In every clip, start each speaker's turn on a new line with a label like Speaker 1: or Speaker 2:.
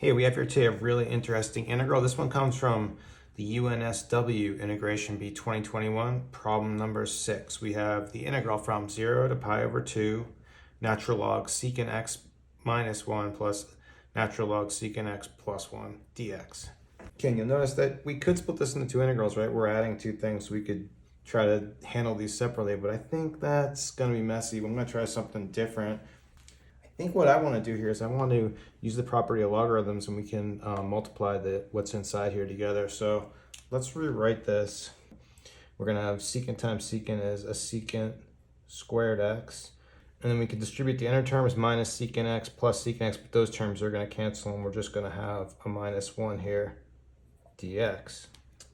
Speaker 1: Hey, we have here today a really interesting integral. This one comes from the UNSW Integration Bee 2021, problem number 6. We have the integral from 0 to pi over 2, natural log secant x minus 1 plus natural log secant x plus 1 dx. Okay, and you'll notice that we could split this into two integrals, right? We're adding two things, so we could try to handle these separately, but I think that's going to be messy. I'm going to try something different. I think what I want to do here is I want to use the property of logarithms, and we can multiply what's inside here together. So let's rewrite this. We're going to have secant times secant is a secant squared x. And then we can distribute the inner term as minus secant x plus secant x, but those terms are going to cancel, and we're just going to have a minus 1 here dx.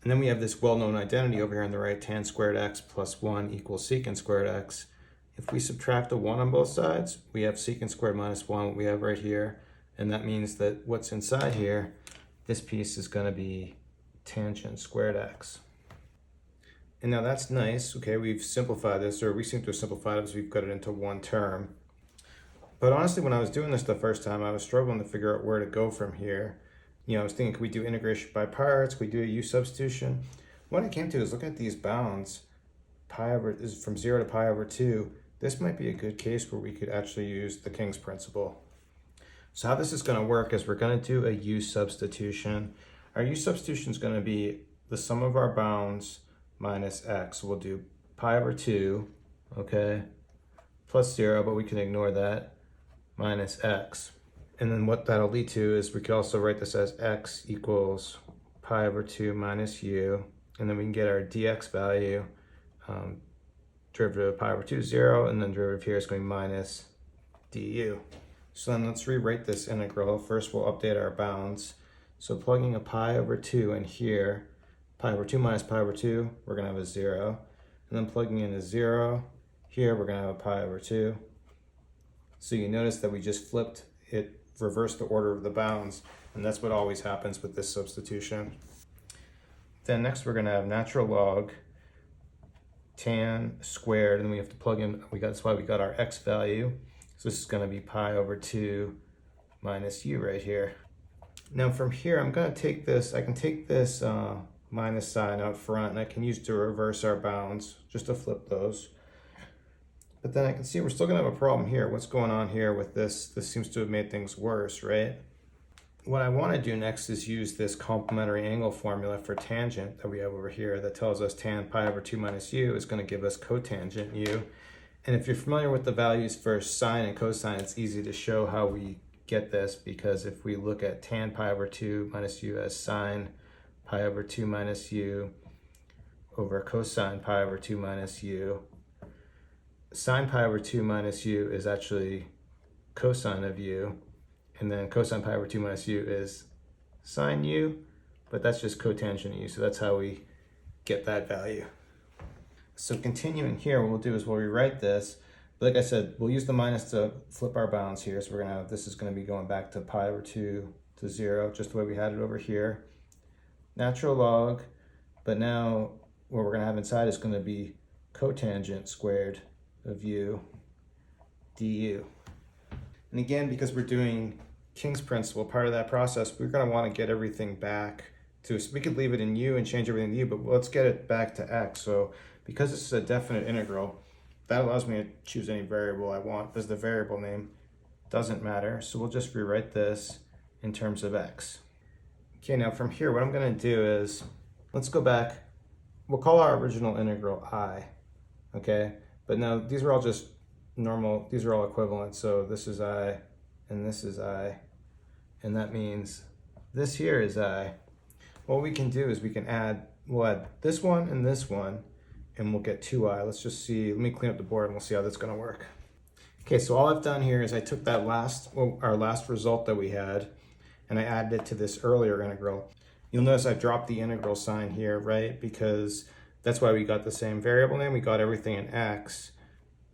Speaker 1: And then we have this well-known identity over here on the right, tan squared x plus 1 equals secant squared x. If we subtract a 1 on both sides, we have secant squared minus 1, what we have right here. And that means that what's inside here, this piece is going to be tangent squared x. And now that's nice. Okay, we've simplified this, or we seem to have simplified it because we've got it into one term. But honestly, when I was doing this the first time, I was struggling to figure out where to go from here. You know, I was thinking, could we do integration by parts? Could we do a u substitution? What I came to is looking at these bounds. Pi over is from 0 to pi over 2. This might be a good case where we could actually use the King's principle. So how this is going to work is we're going to do a u substitution. Our u substitution is going to be the sum of our bounds minus x. So we'll do pi over 2, okay, plus 0, but we can ignore that, minus x. And then what that'll lead to is we could also write this as x equals pi over 2 minus u, and then we can get our dx value. Derivative of pi over 2 is 0, and then derivative here is going to be minus du. So then let's rewrite this integral. First we'll update our bounds. So plugging a pi over 2 in here, pi over 2 minus pi over 2, we're going to have a 0. And then plugging in a 0, here we're going to have a pi over 2. So you notice that we just flipped it, reversed the order of the bounds, and that's what always happens with this substitution. Then next we're going to have natural log tan squared, and we have to plug in, that's why we got our x value. So this is going to be pi over 2 minus u right here. Now from here, I'm going to take this, I can take this minus sign out front, and I can use to reverse our bounds, just to flip those. But then I can see we're still going to have a problem here. What's going on here with this? This seems to have made things worse, right? What I want to do next is use this complementary angle formula for tangent that we have over here that tells us tan pi over 2 minus u is going to give us cotangent u. And if you're familiar with the values for sine and cosine, it's easy to show how we get this, because if we look at tan pi over 2 minus u as sine pi over 2 minus u over cosine pi over 2 minus u, sine pi over 2 minus u is actually cosine of u. And then cosine pi over 2 minus u is sine u, but that's just cotangent u, so that's how we get that value. So continuing here, what we'll do is we'll rewrite this. But like I said, we'll use the minus to flip our bounds here. So we're gonna have, this is gonna be going back to pi over 2 to 0, just the way we had it over here. Natural log, but now what we're gonna have inside is gonna be cotangent squared of u du. And again, because we're doing King's principle, part of that process, we're going to want to get everything back to, so we could leave it in u and change everything to u, but let's get it back to x. So because this is a definite integral, that allows me to choose any variable I want, because the variable name doesn't matter. So we'll just rewrite this in terms of x. Okay, now from here, what I'm going to do is, let's go back. We'll call our original integral I, okay? But now these are all just normal, these are all equivalent, so this is I and this is I, and that means this here is I. What we can do is we can add, we'll add this one, and we'll get 2i. Let's just see, let me clean up the board and we'll see how that's going to work. Okay, so all I've done here is I took that our last result that we had, and I added it to this earlier integral. You'll notice I dropped the integral sign here, right? Because that's why we got the same variable name, we got everything in x.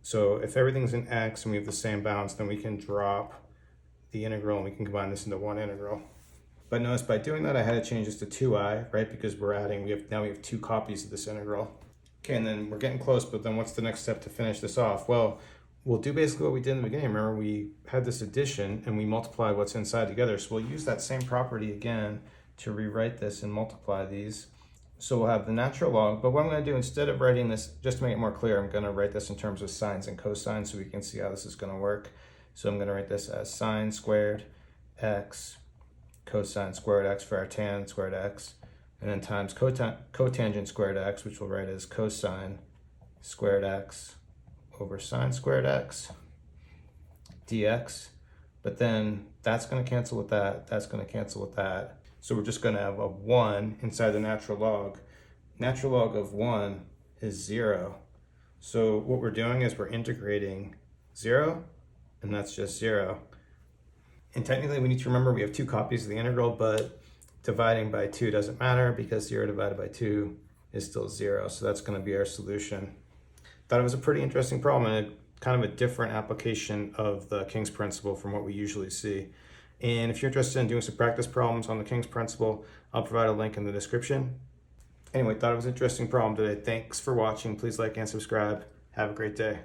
Speaker 1: So if everything's in x and we have the same bounds, then we can drop the integral and we can combine this into one integral. But notice by doing that, I had to change this to 2i, right? Because we're adding, now we have 2 copies of this integral. Okay, and then we're getting close, but then what's the next step to finish this off? Well, we'll do basically what we did in the beginning. Remember, we had this addition and we multiplied what's inside together. So we'll use that same property again to rewrite this and multiply these. So we'll have the natural log, but what I'm going to do, instead of writing this, just to make it more clear, I'm going to write this in terms of sines and cosines so we can see how this is going to work. So I'm going to write this as sine squared x cosine squared x for our tan squared x, and then times cotangent squared x, which we'll write as cosine squared x over sine squared x dx. But then that's going to cancel with that, that's going to cancel with that. So we're just going to have a 1 inside the natural log. Natural log of 1 is 0. So what we're doing is we're integrating 0, and that's just 0. And technically we need to remember we have 2 copies of the integral, but dividing by 2 doesn't matter because 0 divided by 2 is still 0. So that's going to be our solution. Thought it was a pretty interesting problem and kind of a different application of the King's principle from what we usually see. And if you're interested in doing some practice problems on the King's principle, I'll provide a link in the description. Anyway, thought it was an interesting problem today. Thanks for watching. Please like and subscribe. Have a great day.